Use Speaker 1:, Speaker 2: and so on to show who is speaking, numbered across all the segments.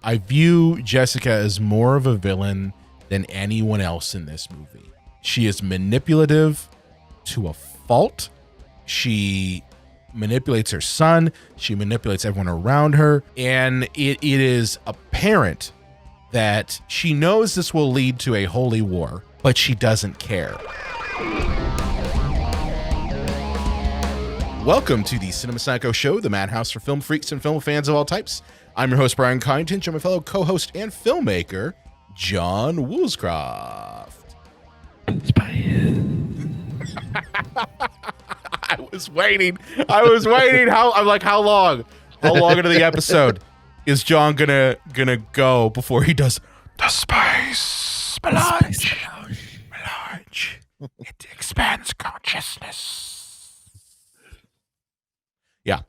Speaker 1: I view Jessica as more of a villain than anyone else in this movie. She is manipulative to a fault. She manipulates her son. She manipulates everyone around her. And it is apparent that she knows this will lead to a holy war, but she doesn't care. Welcome to the Cinema Psycho Show, the madhouse for film freaks and film fans of all types. I'm your host, Brian Kyneton. I'm my fellow co-host and filmmaker, John Woolscroft. I was waiting. I'm like, how long? How long into the episode is John gonna go before he does the space melange? It expands consciousness. Yeah.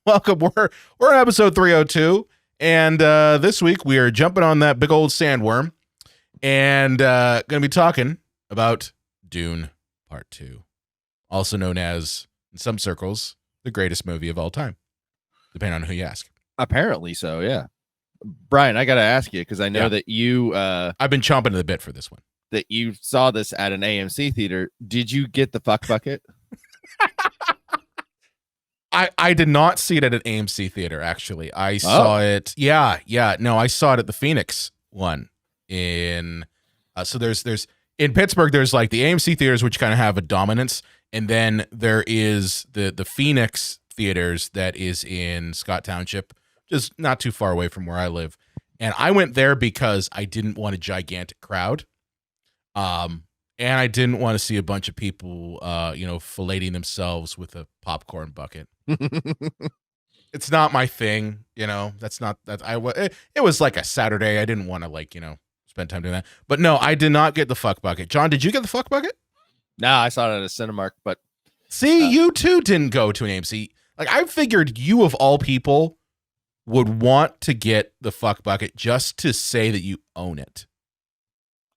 Speaker 1: Welcome. We're on episode 302, and this week we are jumping on that big old sandworm and gonna be talking about Dune Part 2, also known as, in some circles, the greatest movie of all time, depending on who you ask.
Speaker 2: Apparently so, yeah. Brian, I gotta ask you, because I know that you
Speaker 1: I've been chomping to the bit for this one.
Speaker 2: That you saw this at an AMC theater. Did you get the fuck bucket?
Speaker 1: I did not see it at an AMC theater, actually. I saw it. Yeah. No, I saw it at the Phoenix one in so there's in Pittsburgh, there's like the AMC theaters, which kind of have a dominance, and then there is the Phoenix theaters that is in Scott Township, just not too far away from where I live. And I went there because I didn't want a gigantic crowd. And I didn't want to see a bunch of people, filleting themselves with a popcorn bucket. It's not my thing, that's not that it was like a Saturday. I didn't want to spend time doing that. But no, I did not get the fuck bucket. John, did you get the fuck bucket?
Speaker 2: No, I saw it at a Cinemark, but
Speaker 1: see, you too didn't go to an AMC. Like, I figured you of all people would want to get the fuck bucket just to say that you own it,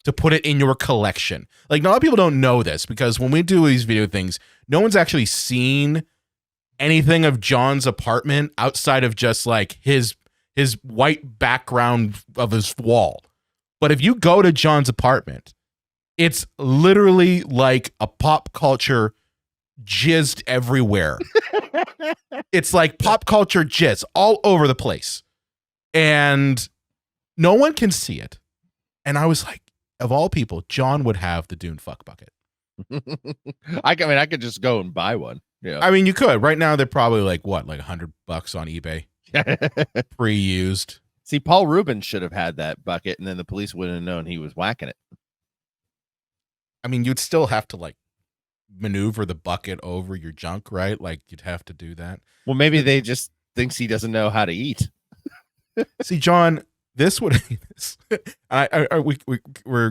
Speaker 1: to put it in your collection. Like, a lot of people don't know this, because when we do these video things, no one's actually seen anything of John's apartment outside of just like his white background of his wall. But if you go to John's apartment, it's literally like a pop culture jizzed everywhere. It's like pop culture jizz all over the place. And no one can see it. And I was like, of all people, John would have the Dune fuck bucket.
Speaker 2: I could just go and buy one. Yeah.
Speaker 1: I mean, you could. Right now, they're probably like $100 on eBay, pre-used.
Speaker 2: See, Paul Rubens should have had that bucket, and then the police wouldn't have known he was whacking it.
Speaker 1: I mean, you'd still have to maneuver the bucket over your junk, right? Like, you'd have to do that.
Speaker 2: Well, maybe they just thinks he doesn't know how to eat.
Speaker 1: See, John, this would I'm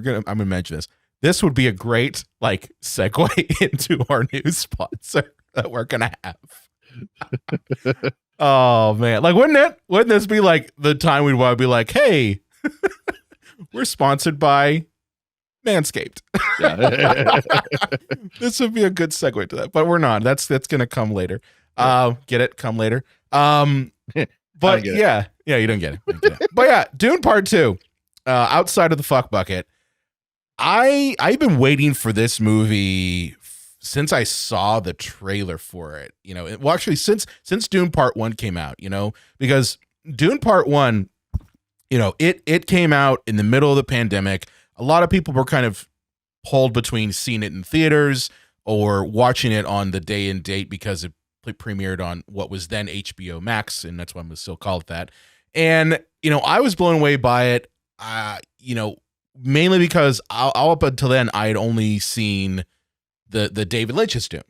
Speaker 1: gonna mention this. This would be a great segue into our new sponsor that we're gonna have. Oh man, wouldn't this be like the time we'd want to be like, hey, we're sponsored by Manscaped. This would be a good segue to that, but we're not. That's gonna come later. Get it? Come later. But yeah, you don't get it. But yeah, Dune Part 2. Outside of the fuck bucket, I've been waiting for this movie since I saw the trailer for it. Actually, since Dune Part 1 came out. Because Dune Part 1, it came out in the middle of the pandemic. A lot of people were kind of pulled between seeing it in theaters or watching it on the day and date because it premiered on what was then HBO Max, and that's why I'm gonna still call it that. And I was blown away by it. Mainly because up until then I had only seen the David Lynch's Dune,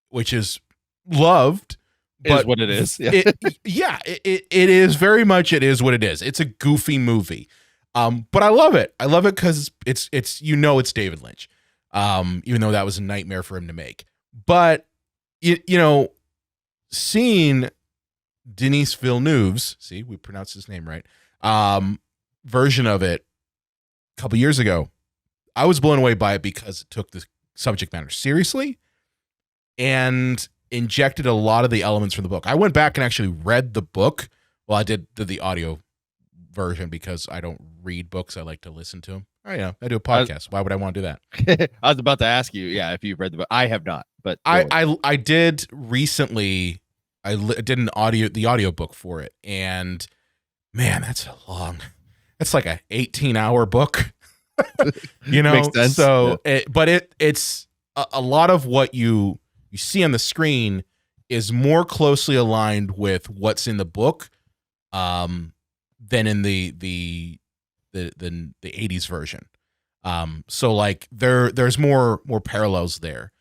Speaker 1: which is loved. But
Speaker 2: is what it is.
Speaker 1: It is very much. It is what it is. It's a goofy movie, but I love it. I love it because it's it's David Lynch, even though that was a nightmare for him to make. But seeing Denis Villeneuve's, see, we pronounced his name right, version of it a couple years ago, I was blown away by it because it took the subject matter seriously and injected a lot of the elements from the book. I went back and actually read the book Well, I did the audio version because I don't read books. I like to listen to them. I do a podcast. Why would I want to do that?
Speaker 2: I was about to ask you, if you've read the book. I have not, but
Speaker 1: I did recently. Did the audio book for it, and man, that's it's like a 18-hour book.
Speaker 2: Makes sense.
Speaker 1: So it's a lot of what you see on the screen is more closely aligned with what's in the book than in the 80s version. So like there's more parallels there.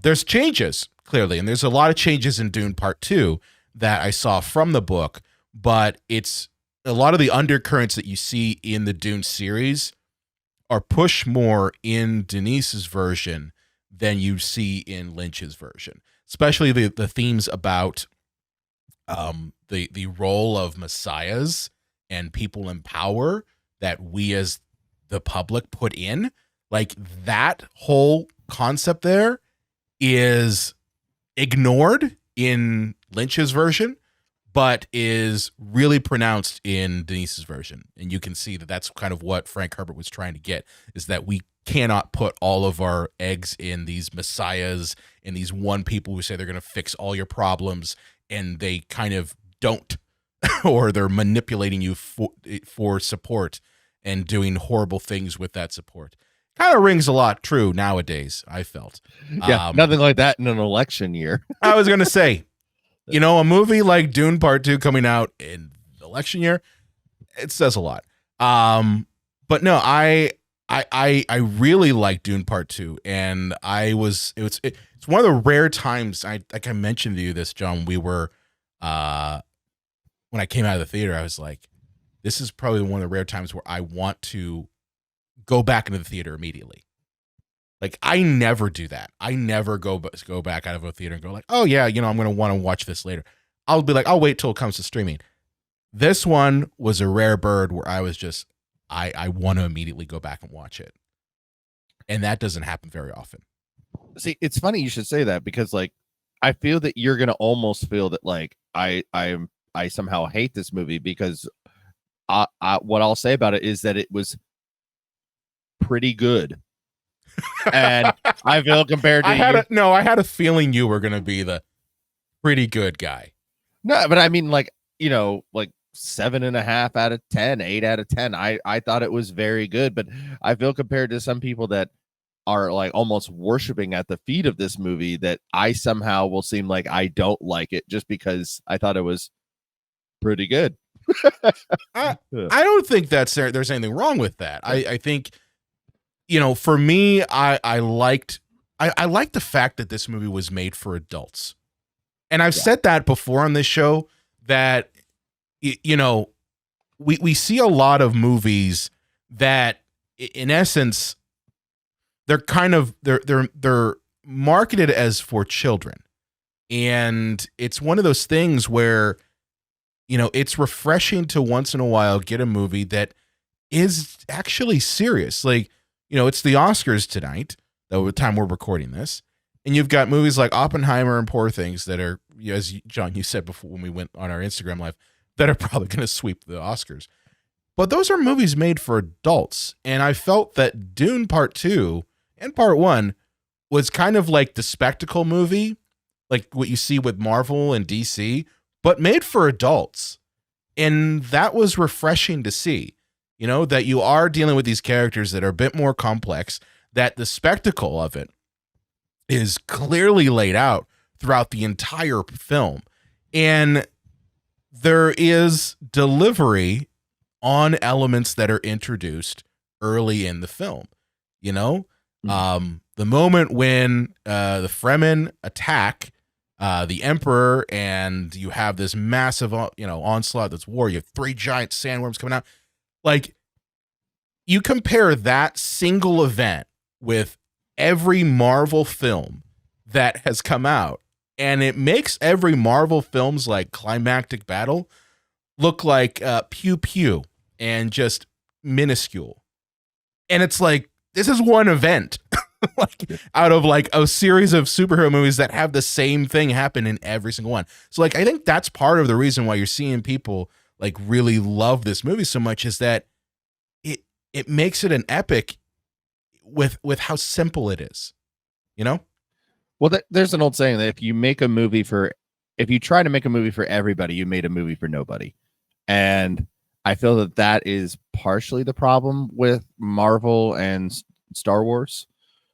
Speaker 1: There's changes clearly, and there's a lot of changes in Dune Part 2 that I saw from the book, but it's a lot of the undercurrents that you see in the Dune series are pushed more in Denis's version than you see in Lynch's version, especially the themes about the role of messiahs and people in power that we as the public put in. Like that whole concept there is ignored in Lynch's version, but is really pronounced in Denis's version. And you can see that that's kind of what Frank Herbert was trying to get, is that we cannot put all of our eggs in these messiahs and these one people who say they're going to fix all your problems, and they kind of don't, or they're manipulating you for support and doing horrible things with that support. Kind of rings a lot true nowadays, I felt.
Speaker 2: Yeah, nothing like that in an election year.
Speaker 1: I was going to say, a movie like Dune Part 2 coming out in election year, it says a lot. But no, I really like Dune Part 2, and it's one of the rare times, like I mentioned to you this, John, we were when I came out of the theater, I was like, this is probably one of the rare times where I want to go back into the theater immediately. Like, I never do that. I never go back out of a theater and go like, oh yeah, I'm going to want to watch this later. I'll be like, I'll wait till it comes to streaming. This one was a rare bird where I was just, I want to immediately go back and watch it. And that doesn't happen very often.
Speaker 2: See, it's funny you should say that, because like, I feel that you're going to almost feel that like, I somehow hate this movie, because what I'll say about it is that it was pretty good. And I feel compared to
Speaker 1: I had a feeling you were going to be the pretty good guy.
Speaker 2: No, but I mean, like 7.5 out of 10, 8 out of 10. I thought it was very good, but I feel compared to some people that are like almost worshiping at the feet of this movie, that I somehow will seem like I don't like it just because I thought it was pretty good.
Speaker 1: I don't think there's anything wrong with that. I think, for me, I liked the fact that this movie was made for adults. And I've said that before on this show, that, we see a lot of movies that in essence, they're kind of, they're marketed as for children. And it's one of those things where, it's refreshing to once in a while get a movie that is actually serious. Like, it's the Oscars tonight, the time we're recording this, and you've got movies like Oppenheimer and Poor Things that are, as John, you said before when we went on our Instagram live, that are probably going to sweep the Oscars. But those are movies made for adults, and I felt that Dune Part 2 and Part 1 was kind of like the spectacle movie, like what you see with Marvel and DC, but made for adults. And that was refreshing to see, that you are dealing with these characters that are a bit more complex, that the spectacle of it is clearly laid out throughout the entire film. And there is delivery on elements that are introduced early in the film. The moment when the Fremen attack the Emperor, and you have this massive, onslaught that's war. You have 3 giant sandworms coming out. Like, you compare that single event with every Marvel film that has come out, and it makes every Marvel film's like climactic battle look like pew pew and just minuscule. And it's like, this is one event. like out of like a series of superhero movies that have the same thing happen in every single one. So like I think that's part of the reason why you're seeing people like really love this movie so much, is that it makes it an epic with how simple it is, you know?
Speaker 2: Well, there's an old saying that if you try to make a movie for everybody, you made a movie for nobody. And I feel that is partially the problem with Marvel and Star Wars,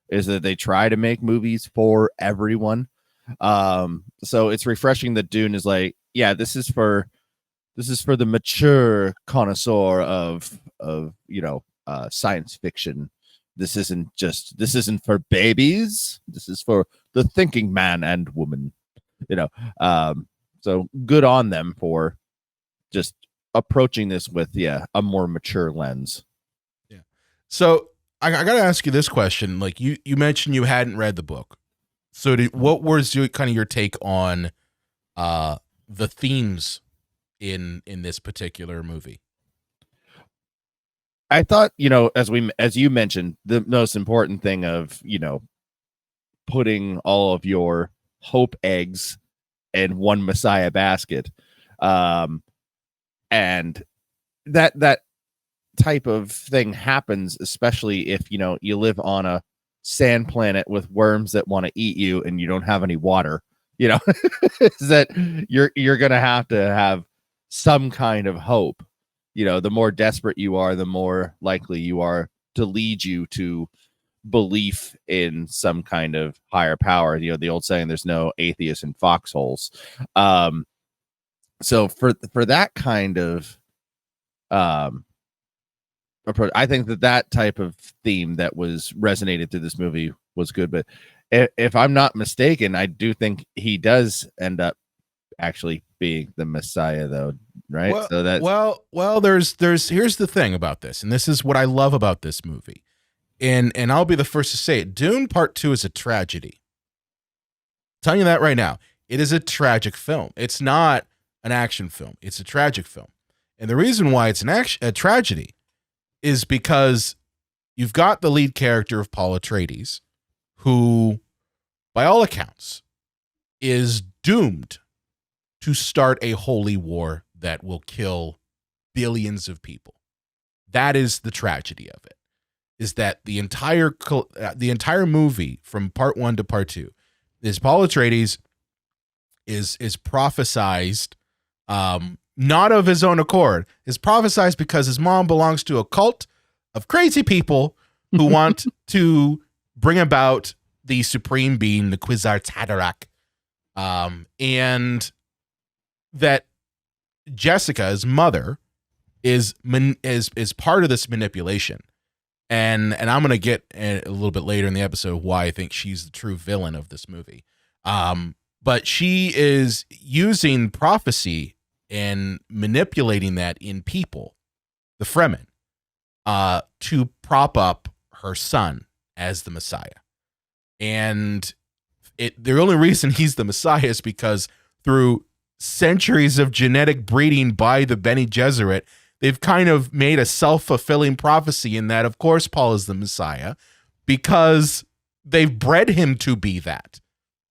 Speaker 2: is that they try to make movies for everyone. So it's refreshing that Dune is like, yeah, this is for the mature connoisseur of science fiction. This isn't for babies. This is for the thinking man and woman. So good on them for just approaching this with a more mature lens.
Speaker 1: Yeah. So I got to ask you this question. Like you mentioned you hadn't read the book. So what was your take on the themes in this particular movie?
Speaker 2: I thought, as you mentioned, the most important thing of, putting all of your hope eggs in one Messiah basket. And that type of thing happens, especially if, you live on a sand planet with worms that want to eat you and you don't have any water, is that you're going to have some kind of hope. The more desperate you are, the more likely you are to lead you to belief in some kind of higher power. The old saying, there's no atheists in foxholes. So for that kind of approach, I think that type of theme that was resonated through this movie was good. But if I'm not mistaken, I do think he does end up actually being the Messiah, though, right?
Speaker 1: Well,
Speaker 2: so that's
Speaker 1: well. There's here's the thing about this, and this is what I love about this movie, and I'll be the first to say it. Dune Part 2 is a tragedy. I'm telling you that right now. It is a tragic film. It's not an action film. It's a tragic film, and the reason why it's a tragedy is because you've got the lead character of Paul Atreides, who, by all accounts, is doomed to start a holy war that will kill billions of people. That is the tragedy of it, is that the entire movie from part 1 to part 2 is Paul Atreides is prophesized, not of his own accord, is prophesized because his mom belongs to a cult of crazy people who want to bring about the supreme being, the Kwisatz Haderach, and that Jessica, his mother, is part of this manipulation, and I'm gonna get a little bit later in the episode why I think she's the true villain of this movie. But she is using prophecy and manipulating that in people, the Fremen, to prop up her son as the Messiah. And the only reason he's the Messiah is because through centuries of genetic breeding by the Bene Gesserit, they've kind of made a self-fulfilling prophecy in that, of course, Paul is the Messiah because they've bred him to be that.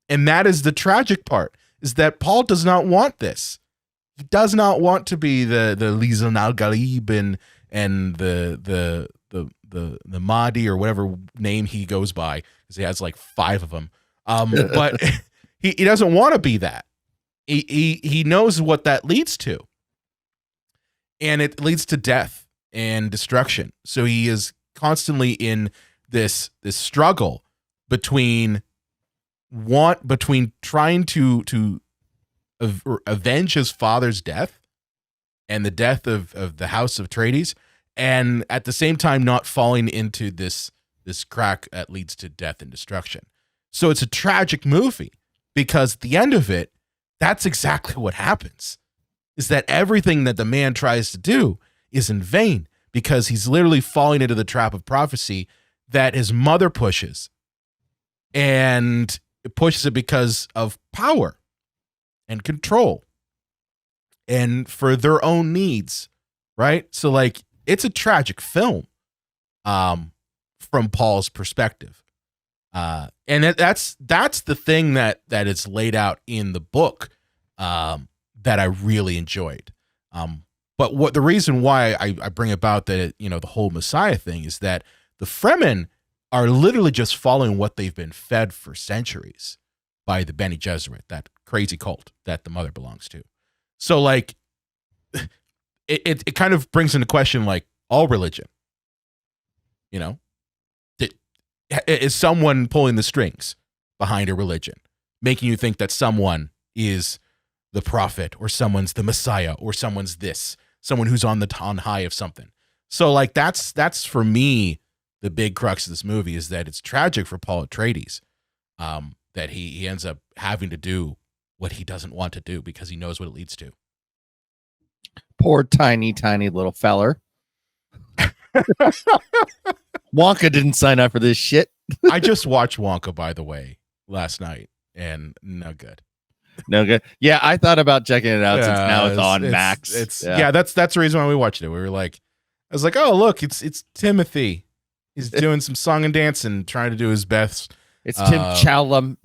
Speaker 1: And that is the tragic part, is that Paul does not want this. He does not want to be the Lizan al-Ghalib and the Mahdi or whatever name he goes by, because he has like 5 of them. But he doesn't want to be that. He knows what that leads to. And it leads to death and destruction. So he is constantly in this struggle between trying to avenge his father's death and the death of the House of Atreides, and at the same time not falling into this crack that leads to death and destruction. So it's a tragic movie because at the end of it, that's exactly what happens, is that everything that the man tries to do is in vain because he's literally falling into the trap of prophecy that his mother pushes. And it pushes it because of power and control and for their own needs, right? So like it's a tragic film from Paul's perspective. And that's the thing that is laid out in the book that I really enjoyed. But what the reason why I bring about the whole Messiah thing is that the Fremen are literally just following what they've been fed for centuries by the Bene Gesserit, that crazy cult that the mother belongs to. So like, it kind of brings into question like all religion. Is someone pulling the strings behind a religion, making you think that someone is the prophet or someone's the Messiah or someone's someone who's on high of something. So like that's for me the big crux of this movie is that it's tragic for Paul Atreides, that he ends up having to do what he doesn't want to do because he knows what it leads to.
Speaker 2: Poor tiny little feller. Wonka didn't sign up for this shit.
Speaker 1: I just watched Wonka, by the way, last night, and no good.
Speaker 2: No good. Yeah, I thought about checking it out since now it's on Max.
Speaker 1: That's the reason why we watched it. We were like, I was like, oh look, it's Timothy. He's doing some song and dance and trying to do his best.
Speaker 2: It's Tim Chalamet.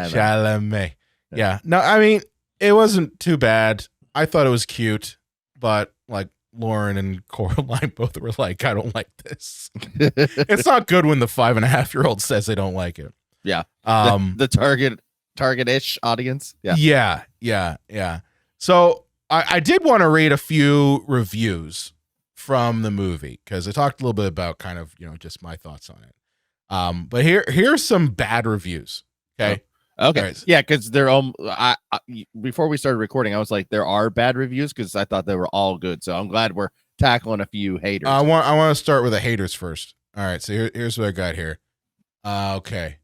Speaker 1: Chalamet. Yeah. No, I mean, it wasn't too bad. I thought it was cute, but like Lauren and Coraline both were like, I don't like this. It's not good when the 5.5-year-old says they don't like it.
Speaker 2: Yeah. The target-ish audience.
Speaker 1: Yeah. So I did want to read a few reviews from the movie because I talked a little bit about kind of, just my thoughts on it. But here's some bad reviews. Okay.
Speaker 2: Okay.
Speaker 1: Right.
Speaker 2: Yeah, because they're I before we started recording, I was like, there are bad reviews because I thought they were all good. So I'm glad we're tackling a few haters.
Speaker 1: I want to start with the haters first. All right. So here's what I got here. Okay.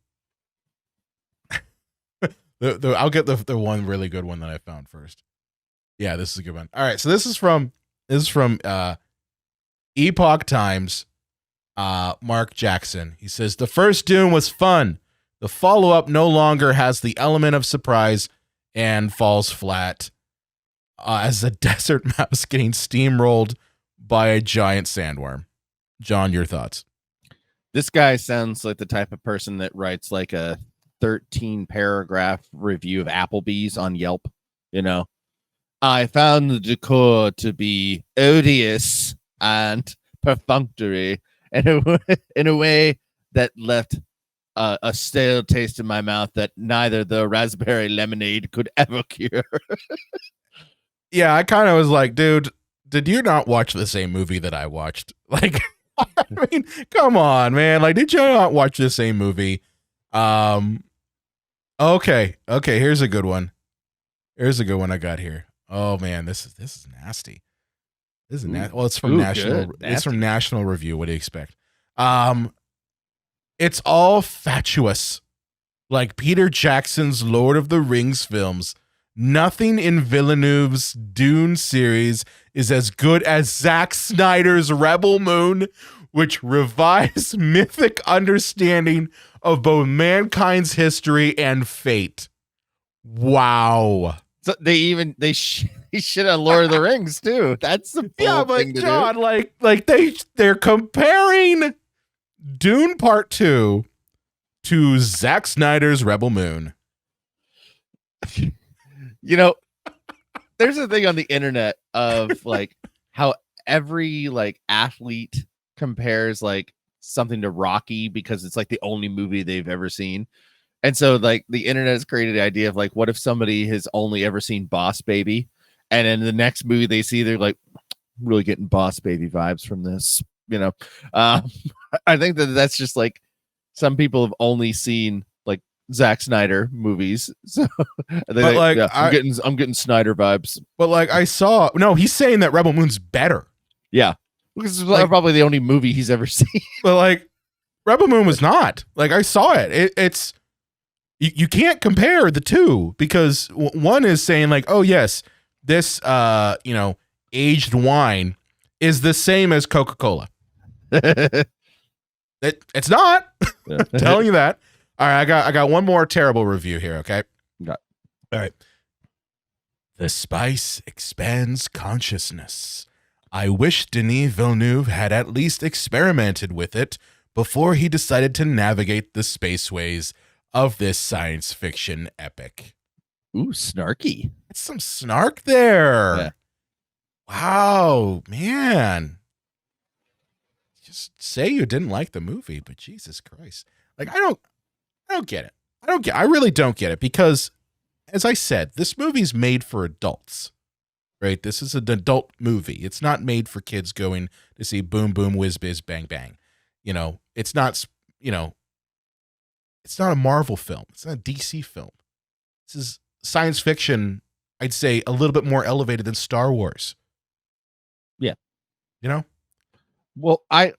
Speaker 1: I'll get the one really good one that I found first. Yeah, this is a good one. All right. So this is from Epoch Times. Mark Jackson. He says the first Dune was fun. The follow-up no longer has the element of surprise and falls flat as a desert mouse getting steamrolled by a giant sandworm. John, your thoughts?
Speaker 2: This guy sounds like the type of person that writes like a 13-paragraph review of Applebee's on Yelp. I found the decor to be odious and perfunctory in a way that left a stale taste in my mouth that neither the raspberry lemonade could ever cure.
Speaker 1: Yeah, I kind of was like, dude, did you not watch the same movie that I watched? Like, I mean, come on, man. Like, did you not watch the same movie? Okay, here's a good one. Here's a good one I got here. Oh man, this is nasty. This is nasty. Well, it's from National. It's from National Review. What do you expect? It's all fatuous, like Peter Jackson's Lord of the Rings films. Nothing in Villeneuve's Dune series is as good as Zack Snyder's Rebel Moon, which revives mythic understanding of both mankind's history and fate. Wow.
Speaker 2: So they shit on Lord of the Rings too. That's the
Speaker 1: but John, like they're comparing Dune Part 2 to Zack Snyder's Rebel Moon.
Speaker 2: There's a thing on the internet of like how every like athlete compares like something to Rocky because it's like the only movie they've ever seen. And so like the internet has created the idea of like, what if somebody has only ever seen Boss Baby? And in the next movie they see, they're like, really getting Boss Baby vibes from this, I think that's just like some people have only seen like Zack Snyder movies. So I'm getting Snyder vibes.
Speaker 1: But like he's saying that Rebel Moon's better.
Speaker 2: Yeah. Because it's probably the only movie he's ever seen.
Speaker 1: But like Rebel Moon was not. Like I saw it. It's you can't compare the two because one is saying like, oh yes, this aged wine is the same as Coca-Cola. It's not. I'm telling you that. All right, I got one more terrible review here, okay?
Speaker 2: Okay.
Speaker 1: All right. The spice expands consciousness. I wish Denis Villeneuve had at least experimented with it before he decided to navigate the spaceways of this science fiction epic.
Speaker 2: Ooh, snarky.
Speaker 1: That's some snark there.
Speaker 2: Yeah.
Speaker 1: Wow, man. Just say you didn't like the movie, but Jesus Christ. Like, I don't get it. I really don't get it, because as I said, this movie's made for adults, right? This is an adult movie. It's not made for kids going to see boom, boom, whiz, biz, bang, bang. You know, it's not, it's not a Marvel film. It's not a DC film. This is science fiction, I'd say a little bit more elevated than Star Wars.
Speaker 2: Yeah.
Speaker 1: You know?
Speaker 2: Well, I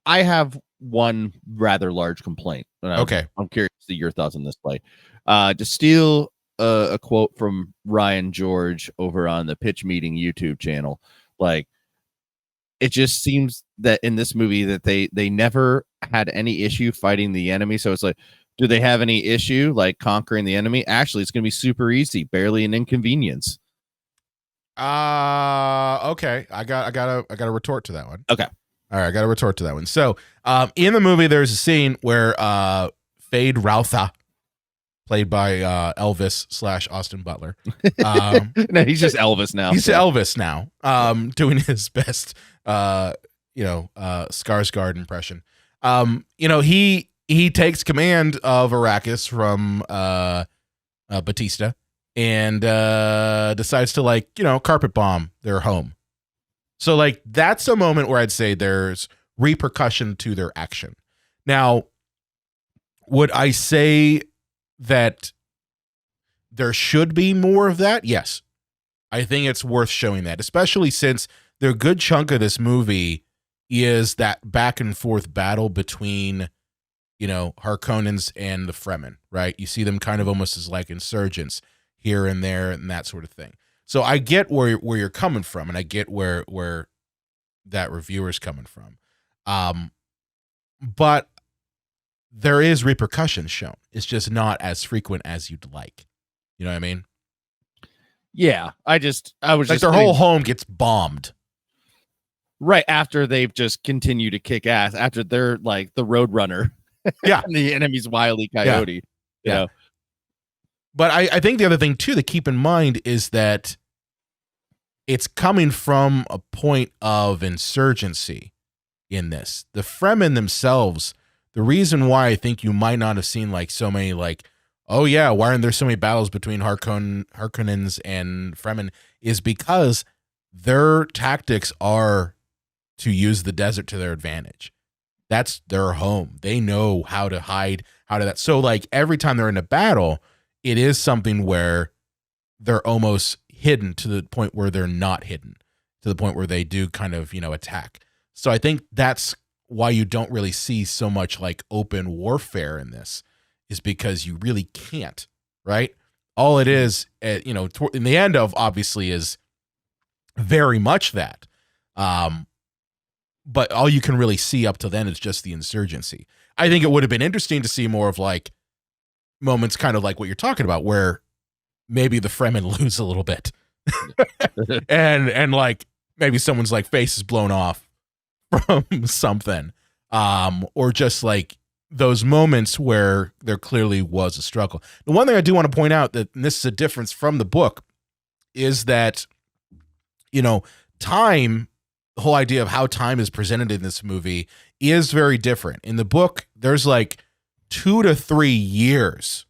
Speaker 2: have one rather large complaint.
Speaker 1: Okay.
Speaker 2: I'm curious to see your thoughts on this play. To steal a quote from Ryan George over on the Pitch Meeting YouTube channel, like, it just seems that in this movie that they never had any issue fighting the enemy. So it's like, do they have any issue like conquering the enemy? Actually, it's going to be super easy, barely an inconvenience.
Speaker 1: Okay. I got a retort to that one.
Speaker 2: Okay.
Speaker 1: All right, I got to retort to that one. So, in the movie, there's a scene where Fade Routha, played by Elvis / Austin Butler.
Speaker 2: No, he's just Elvis now.
Speaker 1: He's Elvis now, doing his best, Skarsgård impression. He takes command of Arrakis from Batista and decides to carpet bomb their home. So like that's a moment where I'd say there's repercussion to their action. Now, would I say that there should be more of that? Yes. I think it's worth showing that, especially since the good chunk of this movie is that back and forth battle between, Harkonnens and the Fremen, right? You see them kind of almost as like insurgents here and there and that sort of thing. So I get where you're coming from, and I get where that reviewer's coming from. But there is repercussion shown. It's just not as frequent as you'd like. You know what I mean?
Speaker 2: Yeah. I was
Speaker 1: like
Speaker 2: just
Speaker 1: their whole home gets bombed.
Speaker 2: Right after they've just continued to kick ass, after they're like the Roadrunner.
Speaker 1: Yeah.
Speaker 2: And the enemy's Wile E. Coyote.
Speaker 1: Yeah.
Speaker 2: You know?
Speaker 1: But I think the other thing, too, to keep in mind is that it's coming from a point of insurgency in this. The Fremen themselves, the reason why I think you might not have seen like so many oh yeah, why aren't there so many battles between Harkonnens and Fremen is because their tactics are to use the desert to their advantage. That's their home. They know how to hide, that. So like every time they're in a battle, it is something where they're almost hidden to the point where they're not hidden, to the point where they do kind of, attack. So I think that's why you don't really see so much like open warfare in this, is because you really can't, right? All it is, in the end of obviously is very much that. But all you can really see up to then is just the insurgency. I think it would have been interesting to see more of like moments kind of like what you're talking about, where maybe the Fremen lose a little bit and like maybe someone's like face is blown off from something, or just like those moments where there clearly was a struggle. The one thing I do want to point out, that and this is a difference from the book, is that time, the whole idea of how time is presented in this movie is very different. In the book, there's like 2 to 3 years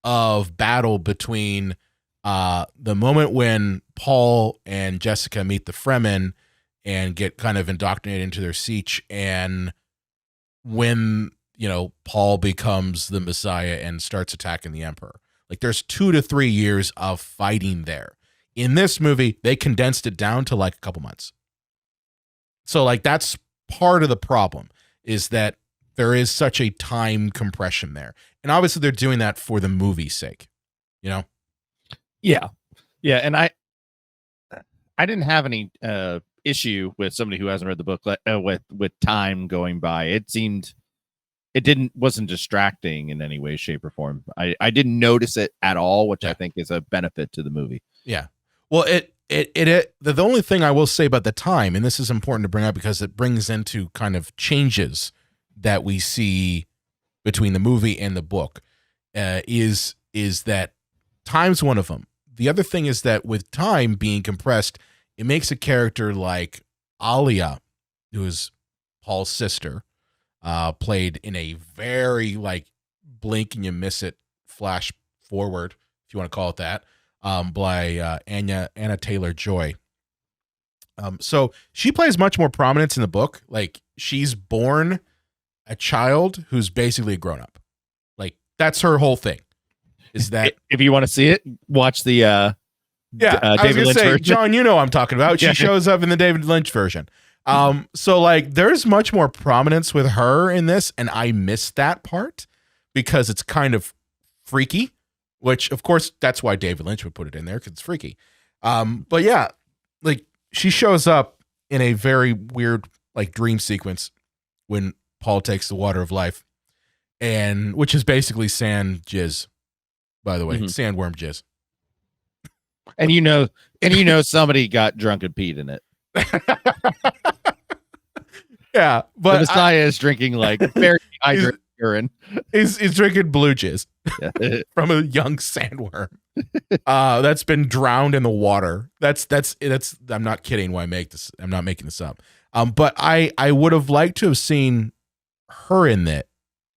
Speaker 1: of battle between the moment when Paul and Jessica meet the Fremen and get kind of indoctrinated into their siege, and when, Paul becomes the Messiah and starts attacking the Emperor. Like there's 2 to 3 years of fighting there. In this movie, they condensed it down to like a couple months. So like that's part of the problem, is that there is such a time compression there. And obviously they're doing that for the movie's sake, Yeah.
Speaker 2: Yeah. And I didn't have any issue with somebody who hasn't read the book with time going by. Wasn't distracting in any way, shape, or form. I didn't notice it at all, which I think is a benefit to the movie.
Speaker 1: Yeah. Well, the only thing I will say about the time, and this is important to bring up because it brings into kind of changes that we see between the movie and the book is that time's one of them. The other thing is that with time being compressed, it makes a character like Alia, who is Paul's sister, played in a very like blink and you miss it flash forward, if you want to call it that, by Anna Taylor-Joy. So she plays much more prominence in the book. Like she's born a child who's basically a grown up. Like that's her whole thing. Is that
Speaker 2: if you want to see it, watch the
Speaker 1: I was
Speaker 2: David
Speaker 1: gonna
Speaker 2: Lynch
Speaker 1: say,
Speaker 2: version.
Speaker 1: John, you know what I'm talking about. She shows up in the David Lynch version. So like there's much more prominence with her in this, and I missed that part because it's kind of freaky, which of course that's why David Lynch would put it in there because it's freaky. But yeah, like she shows up in a very weird like dream sequence when Paul takes the water of life, and which is basically sand jizz, by the way, sandworm jizz.
Speaker 2: And you know somebody got drunk and peed in it.
Speaker 1: Yeah, but
Speaker 2: the Messiah is drinking like very hydrated urine.
Speaker 1: He's drinking blue jizz from a young sandworm that's been drowned in the water. That's. I'm not kidding when I make this. I'm not making this up. But I would have liked to have seen her in it,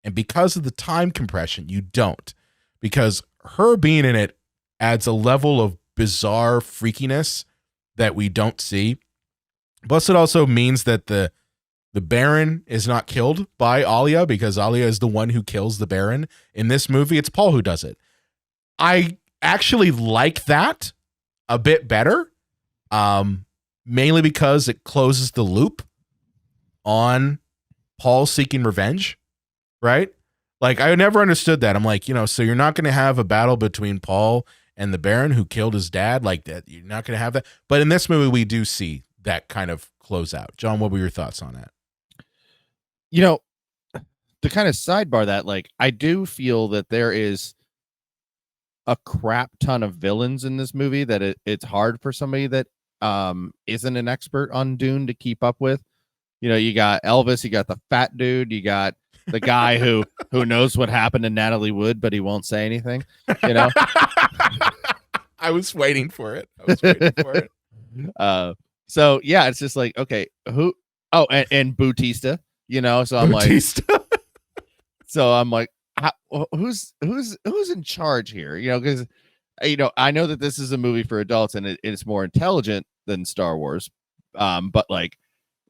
Speaker 1: and because of the time compression, you don't, because her being in it adds a level of bizarre freakiness that we don't see. Plus, it also means that the Baron is not killed by Alia, because Alia is the one who kills the Baron. In this movie, it's Paul who does it. I actually like that a bit better, mainly because it closes the loop on Paul seeking revenge, right? Like, I never understood that. I'm like, so you're not going to have a battle between Paul and the Baron who killed his dad like that. You're not going to have that. But in this movie, we do see that kind of close out. John, what were your thoughts on that?
Speaker 2: To kind of sidebar that, like, I do feel that there is a crap ton of villains in this movie that it's hard for somebody that isn't an expert on Dune to keep up with. You got Elvis, you got the fat dude, you got the guy who knows what happened to Natalie Wood, but he won't say anything.
Speaker 1: I was waiting for it.
Speaker 2: So yeah, it's just like, okay, who? Oh, and Bautista. So I'm
Speaker 1: Bautista.
Speaker 2: like, who's in charge here? Because I know that this is a movie for adults and it's more intelligent than Star Wars. But like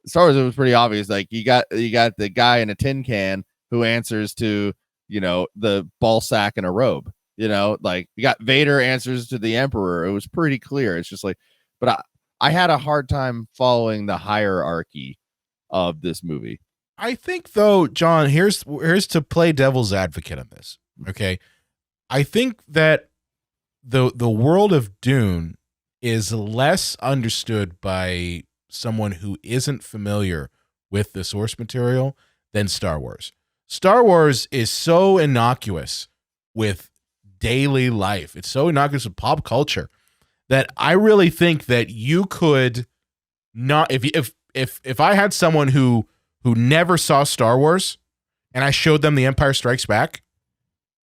Speaker 2: Star Wars, it was pretty obvious. Like you got the guy in a tin can who answers to the ball sack in a robe. Like you got Vader answers to the Emperor. It was pretty clear. It's just like, but I had a hard time following the hierarchy of this movie.
Speaker 1: I think though, John, here's to play devil's advocate on this. Okay. I think that the world of Dune is less understood by someone who isn't familiar with the source material than Star Wars. Star Wars is so innocuous with daily life. It's so innocuous with pop culture that I really think that you could not, if I had someone who never saw Star Wars and I showed them The Empire Strikes Back,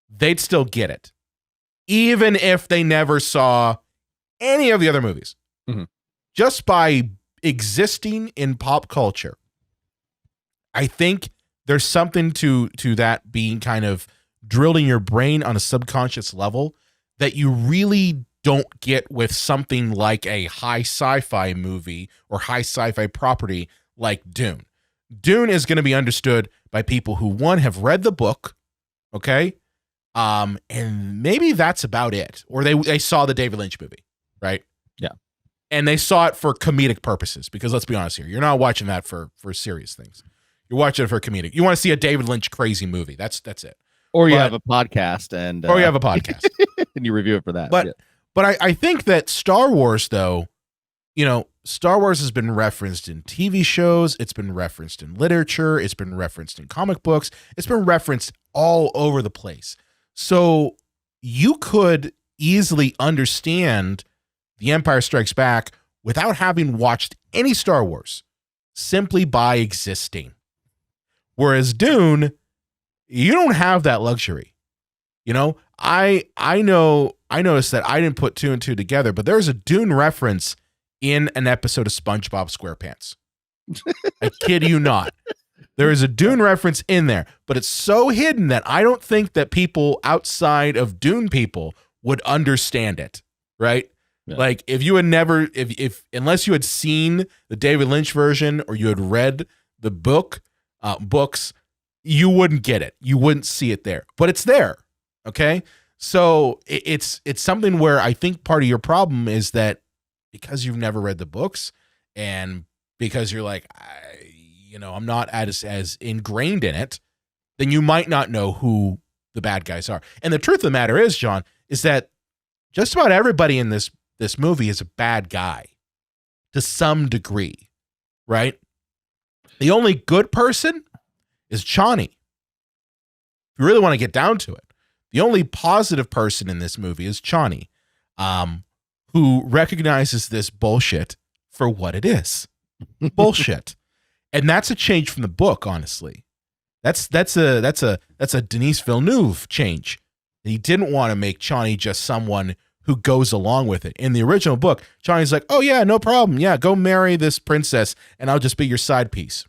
Speaker 1: they'd still get it, even if they never saw any of the other movies.
Speaker 2: Mm-hmm.
Speaker 1: Just by existing in pop culture, I think there's something to that being kind of drilled in your brain on a subconscious level that you really don't get with something like a high sci-fi movie or high sci-fi property like Dune. Dune is going to be understood by people who, one, have read the book, okay, and maybe that's about it, or they saw the David Lynch movie, right?
Speaker 2: Yeah,
Speaker 1: and they saw it for comedic purposes, because let's be honest here, you're not watching that for serious things. You're watching it for comedic. You want to see a David Lynch crazy movie. That's it.
Speaker 2: Or you have a podcast and and you review it for that.
Speaker 1: But I think that Star Wars, though, Star Wars has been referenced in TV shows. It's been referenced in literature. It's been referenced in comic books. It's been referenced all over the place. So you could easily understand The Empire Strikes Back without having watched any Star Wars, simply by existing. Whereas Dune, you don't have that luxury. You know, I noticed that I didn't put two and two together, but there's a Dune reference in an episode of SpongeBob SquarePants. I kid you not. There is a Dune reference in there, but it's so hidden that I don't think that people outside of Dune people would understand it, right? Yeah. Like if you had never, if unless you had seen the David Lynch version or you had read the books, you wouldn't get it. You wouldn't see it there, but it's there. Okay, so it's something where I think part of your problem is that because you've never read the books and because you're like, I'm not as ingrained in it, then you might not know who the bad guys are. And the truth of the matter is, John, is that just about everybody in this movie is a bad guy to some degree, right? The only good person is Chani. If you really want to get down to it, the only positive person in this movie is Chani, who recognizes this bullshit for what it is. Bullshit. And that's a change from the book, honestly. That's a Denis Villeneuve change. He didn't want to make Chani just someone who goes along with it. In the original book, Chani's like, "Oh yeah, no problem. Yeah, go marry this princess and I'll just be your side piece."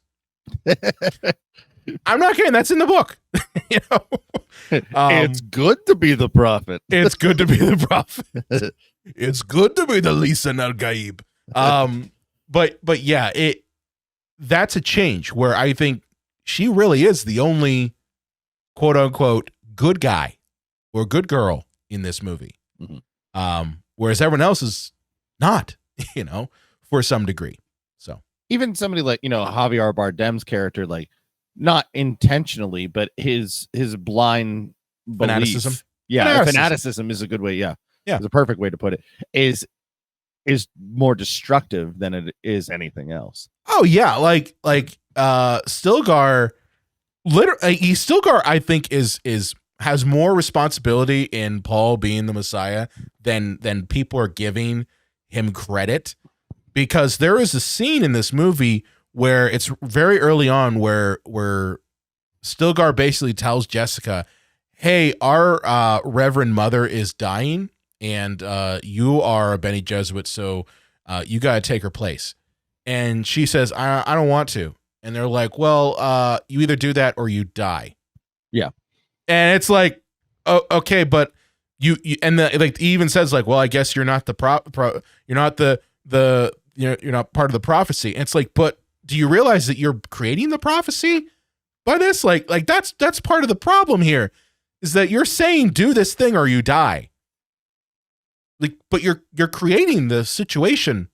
Speaker 1: I'm not kidding. That's in the book.
Speaker 2: It's good to be the prophet.
Speaker 1: It's good to be the prophet. It's good to be the Lisan al-Gaib. But yeah, that's a change where I think she really is the only quote unquote good guy or good girl in this movie. Mm-hmm. Whereas everyone else is not, for some degree. So
Speaker 2: even somebody like, Javier Bardem's character, like, not intentionally, but his blind
Speaker 1: fanaticism.
Speaker 2: Belief, fanaticism is a good way. Yeah, it's a perfect way to put it. Is more destructive than it is anything else.
Speaker 1: Oh yeah, like Stilgar. Stilgar, I think has more responsibility in Paul being the Messiah than people are giving him credit, because there is a scene in this movie where it's very early on where Stilgar basically tells Jessica, "Hey, our Reverend Mother is dying, and you are a Bene Gesserit, so you got to take her place." And she says, I don't want to. And they're like, "Well, you either do that or you die."
Speaker 2: Yeah.
Speaker 1: And it's like, oh, okay, but you and he even says like, "Well, I guess you're not you're not you're not part of the prophecy." And it's like, but do you realize that you're creating the prophecy by this? Like that's part of the problem here, is that you're saying do this thing or you die. Like, but you're creating the situation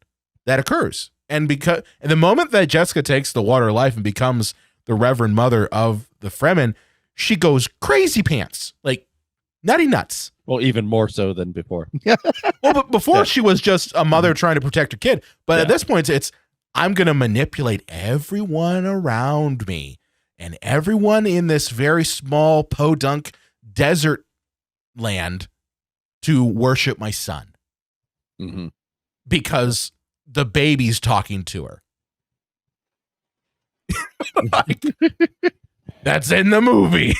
Speaker 1: that occurs. And the moment that Jessica takes the water of life and becomes the Reverend Mother of the Fremen, she goes crazy pants, like nutty nuts.
Speaker 2: Well, even more so than before.
Speaker 1: Well, but before she was just a mother trying to protect her kid. But at this point, it's, I'm going to manipulate everyone around me and everyone in this very small podunk desert land to worship my son.
Speaker 2: Mm-hmm.
Speaker 1: Because the baby's talking to her. That's in the movie.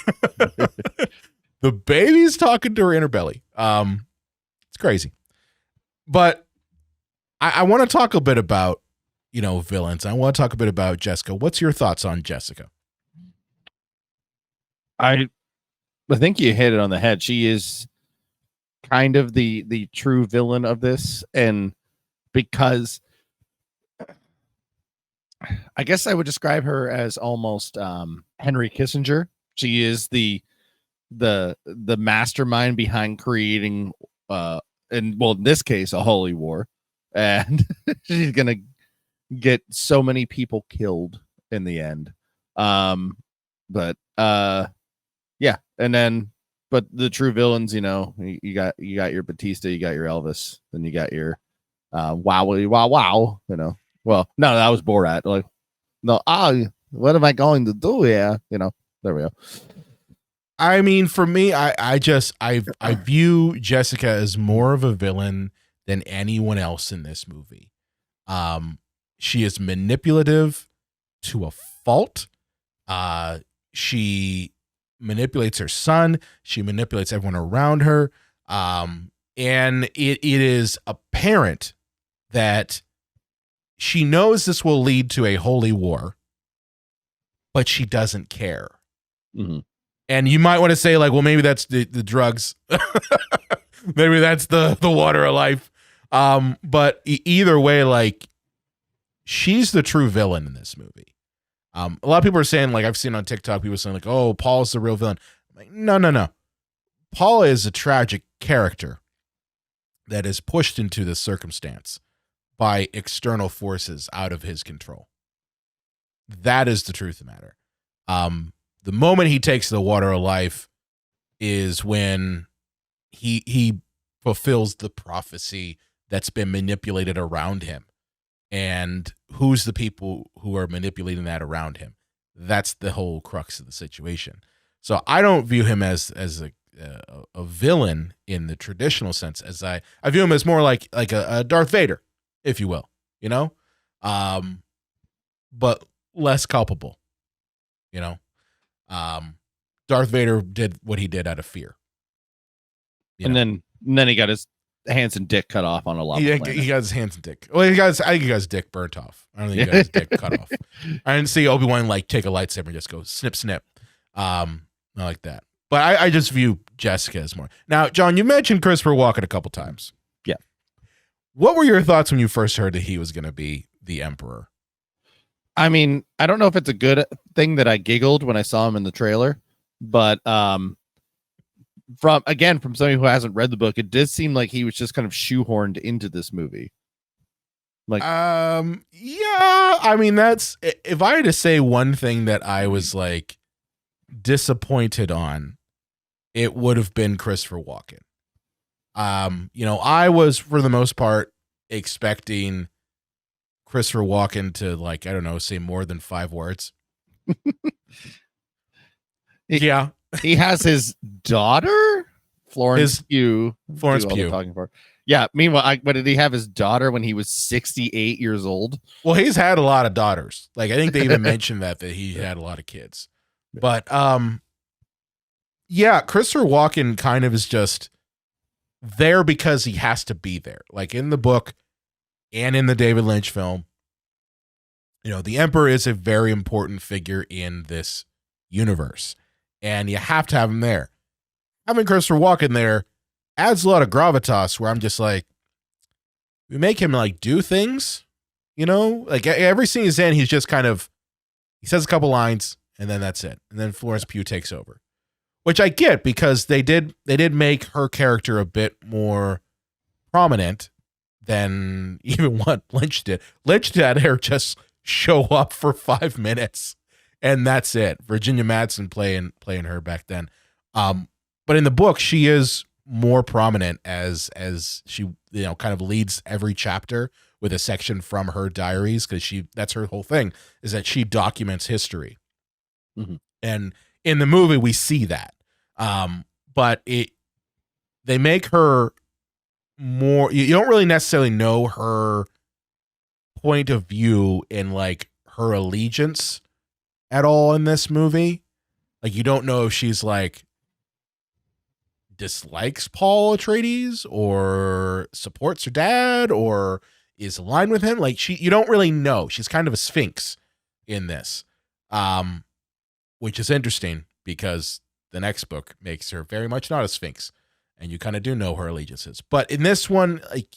Speaker 1: The baby's talking to her in her belly. It's crazy. But I want to talk a bit about, villains. I want to talk a bit about Jessica. What's your thoughts on Jessica?
Speaker 2: I think you hit it on the head. She is kind of the true villain of this, and because I guess I would describe her as almost Henry Kissinger. She is the mastermind behind creating in this case a holy war, and she's gonna get so many people killed in the end. But the true villains, you got your Batista, you got your Elvis, then you got your wow. Well, no, that was Borat. Like, no, what am I going to do here? There we go.
Speaker 1: I mean, for me, I view Jessica as more of a villain than anyone else in this movie. She is manipulative to a fault. She manipulates her son. She manipulates everyone around her. And it is apparent that she knows this will lead to a holy war, but she doesn't care.
Speaker 2: Mm-hmm.
Speaker 1: And you might want to say, like, well, maybe that's the drugs. Maybe that's the water of life. But either way, like, she's the true villain in this movie. A lot of people are saying, like, I've seen on TikTok, people saying, like, oh, Paul's the real villain. I'm like, no. Paul is a tragic character that is pushed into this circumstance by external forces out of his control. That is the truth of the matter. The moment he takes the water of life is when he fulfills the prophecy that's been manipulated around him. And who's the people who are manipulating that around him? That's the whole crux of the situation. So I don't view him as a villain in the traditional sense, as I view him as more like a Darth Vader, if you will, you know, but less culpable, you know. Darth Vader did what he did out of fear,
Speaker 2: and then he got his hands and dick cut off on a lava planet.
Speaker 1: He got his hands and dick. Well, I think he got his dick burnt off. I don't think he got his dick cut off. I didn't see Obi-Wan like take a lightsaber and just go snip snip. Not like that. But I just view Jessica as more. Now, John, you mentioned Christopher Walken a couple times.
Speaker 2: Yeah.
Speaker 1: What were your thoughts when you first heard that he was going to be the Emperor?
Speaker 2: I mean, I don't know if it's a good thing that I giggled when I saw him in the trailer, but from somebody who hasn't read the book, it did seem like he was just kind of shoehorned into this movie. Like,
Speaker 1: yeah, I mean, that's, if I had to say one thing that I was like disappointed on, it would have been Christopher Walken. You know, I was for the most part expecting Christopher Walken to, like, I don't know, say more than 5 words. Yeah.
Speaker 2: He has his daughter, Florence Pugh.
Speaker 1: Florence Pugh.
Speaker 2: Talking for. Yeah. Meanwhile, but did he have his daughter when he was 68 years old?
Speaker 1: Well, he's had a lot of daughters. Like, I think they even mentioned that he had a lot of kids. But yeah, Christopher Walken kind of is just there because he has to be there. Like in the book and in the David Lynch film, you know, the Emperor is a very important figure in this universe, and you have to have him there. Having Christopher Walken there adds a lot of gravitas, where I'm just like, we make him like do things, you know, like every scene he's in, he's just kind of, he says a couple lines and then that's it. And then Florence Pugh takes over, which I get because they did make her character a bit more prominent than even what Lynch did. Lynch had her just show up for 5 minutes and that's it. Virginia Madsen playing her back then. But in the book, she is more prominent as she, you know, kind of leads every chapter with a section from her diaries, because that's her whole thing, is that she documents history.
Speaker 2: Mm-hmm.
Speaker 1: And in the movie we see that. But they make her more, you don't really necessarily know her point of view in like her allegiance at all in this movie. Like, you don't know if she's like dislikes Paul Atreides or supports her dad or is aligned with him. Like, you don't really know. She's kind of a sphinx in this, which is interesting because the next book makes her very much not a sphinx, and you kind of do know her allegiances. But in this one, like,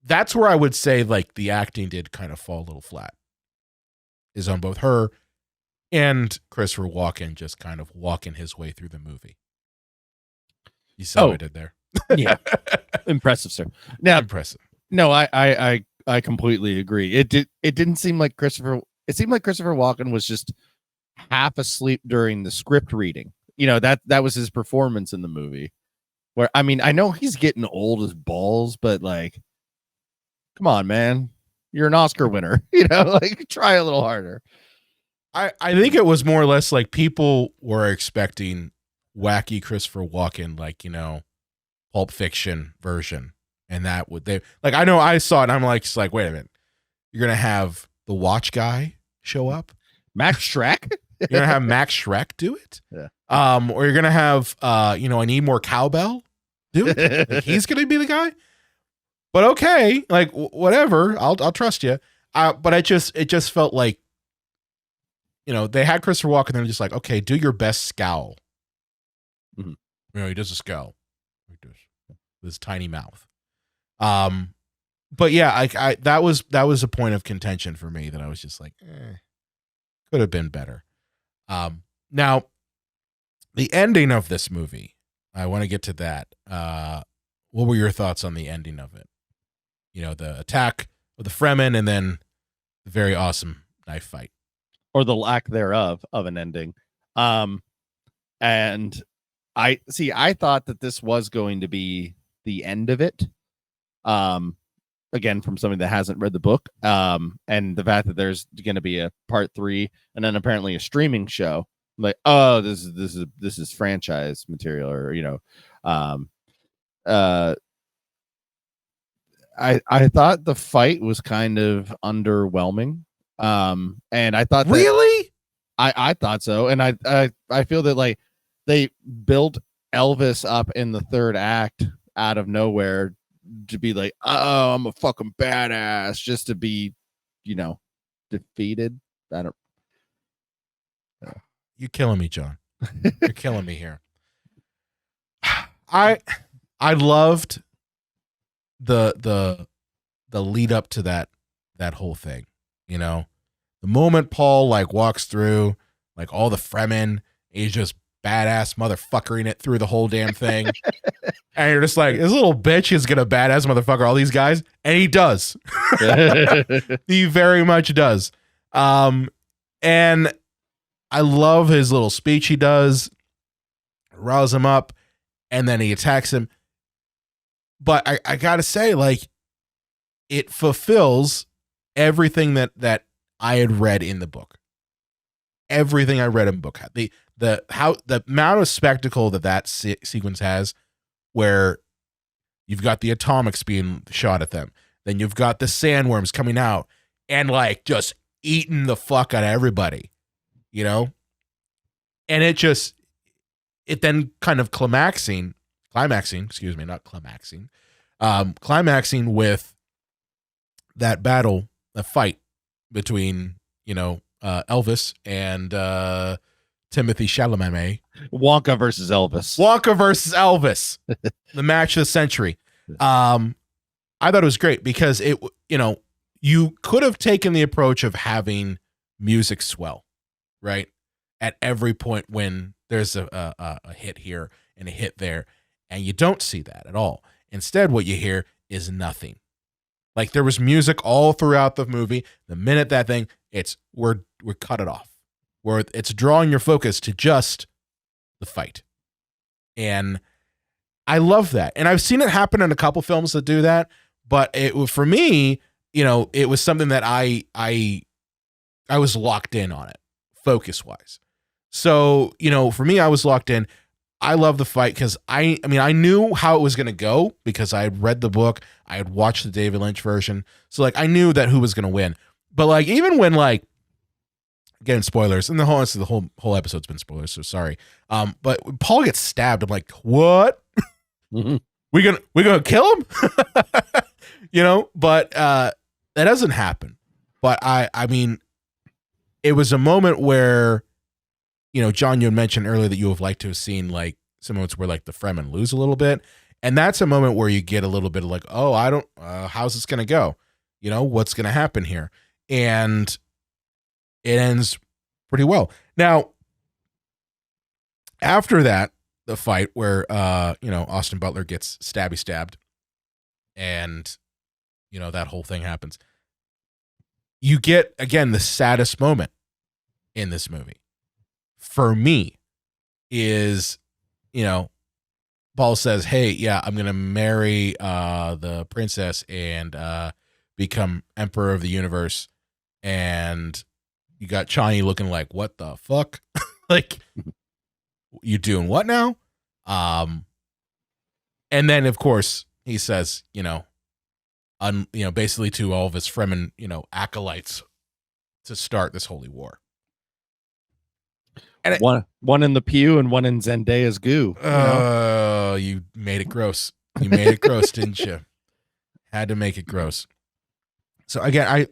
Speaker 1: that's where I would say like the acting did kind of fall a little flat, is on both her and Christopher Walken just kind of walking his way through the movie. You saw what I did there.
Speaker 2: Yeah. Impressive, sir. Now,
Speaker 1: impressive.
Speaker 2: No, I completely agree. It didn't seem like it seemed like Christopher Walken was just half asleep during the script reading. You know, that was his performance in the movie. Where, I mean, I know he's getting old as balls, but like, come on, man. You're an Oscar winner. You know, like, try a little harder.
Speaker 1: I think it was more or less like people were expecting wacky Christopher Walken, like, you know, Pulp Fiction version. And that would, they like, I know I saw it and I'm like, just like, wait a minute, you're going to have the watch guy show up?
Speaker 2: Max Shrek.
Speaker 1: You're gonna have Max Shrek do it.
Speaker 2: Yeah.
Speaker 1: Or you're gonna have I need more cowbell do it. Like, he's gonna be the guy. But okay, like whatever. I'll trust you. But it just felt like, they had Christopher Walken. They're just like, okay, do your best scowl.
Speaker 2: Mm-hmm.
Speaker 1: He does a scowl like this with his tiny mouth. But yeah, that was a point of contention for me that I was just like, could have been better. Now, the ending of this movie, I want to get to that. What were your thoughts on the ending of it? The attack of the Fremen and then the very awesome knife fight.
Speaker 2: Or the lack thereof of an ending. And I thought that this was going to be the end of it. Again, from somebody that hasn't read the book. And the fact that there's going to be a part 3 and then apparently a streaming show. I'm like, oh, this is franchise material, or I thought the fight was kind of underwhelming. And I thought
Speaker 1: really,
Speaker 2: I thought so. And I feel that like they built Elvis up in the third act out of nowhere to be like, oh, I'm a fucking badass, just to be, defeated. I don't.
Speaker 1: You're killing me, John. You're killing me here. I loved the lead up to that whole thing. The moment Paul like walks through like all the Fremen, he's just badass motherfuckering it through the whole damn thing. And you're just like, this little bitch is gonna badass motherfucker all these guys, and he does. He very much does. And I love his little speech he does, rouse him up, and then he attacks him. But I gotta say, like, it fulfills everything that I had read in the book. Everything I read in the book. The amount of spectacle that sequence has, where you've got the atomics being shot at them, then you've got the sandworms coming out and like just eating the fuck out of everybody, and it then kind of climaxing with that battle, the fight between, Elvis and Timothy Chalamet.
Speaker 2: Wonka versus Elvis.
Speaker 1: The match of the century. I thought it was great because it, you could have taken the approach of having music swell, right? At every point when there's a hit here and a hit there, and you don't see that at all. Instead, what you hear is nothing. Like there was music all throughout the movie. The minute that thing, we're cut it off. Where it's drawing your focus to just the fight. And I love that. And I've seen it happen in a couple films that do that, but for me, it was something that I was locked in on it, focus-wise. So, for me, I was locked in. I love the fight because I knew how it was going to go because I had read the book. I had watched the David Lynch version. So like I knew that who was going to win. But like even when like, again, spoilers, and the whole episode's been spoilers, so sorry. But when Paul gets stabbed, I'm like, what?
Speaker 2: Mm-hmm.
Speaker 1: We gonna kill him? But that doesn't happen. But I mean, it was a moment where, John, you had mentioned earlier that you would have liked to have seen like some moments where like the Fremen lose a little bit. And that's a moment where you get a little bit of like, oh, I don't, how's this going to go? What's going to happen here? And it ends pretty well. Now, after that, the fight where, Austin Butler gets stabbed and, that whole thing happens. You get, again, the saddest moment in this movie for me is, Paul says, hey, yeah, I'm going to marry the princess and become emperor of the universe. And you got Chani looking like, what the fuck? Like, you doing what now? And then, of course, he says, basically to all of his Fremen, acolytes to start this holy war. And
Speaker 2: one in the pew and one in Zendaya's goo.
Speaker 1: Oh, you made it gross. You made it gross, didn't you? Had to make it gross. So again,